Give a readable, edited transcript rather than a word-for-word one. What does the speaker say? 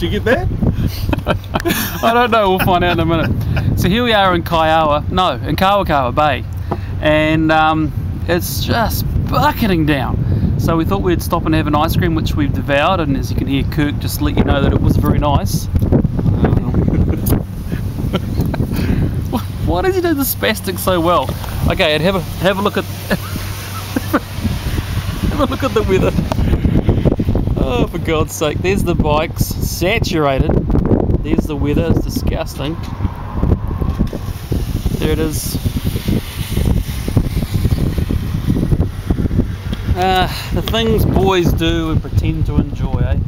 Did you get that? I don't know, we'll find out in a minute. So here we are in Kawa Kawa Bay, and it's just bucketing down. So we thought we'd stop and have an ice cream, which we've devoured, and as you can hear Kirk just let you know that it was very nice. Why does he do the spastic so well? Okay, and have a look at have a look at the weather. Oh, for God's sake, there's the bikes saturated. There's the weather, it's disgusting. There it is. The things boys do and pretend to enjoy, eh?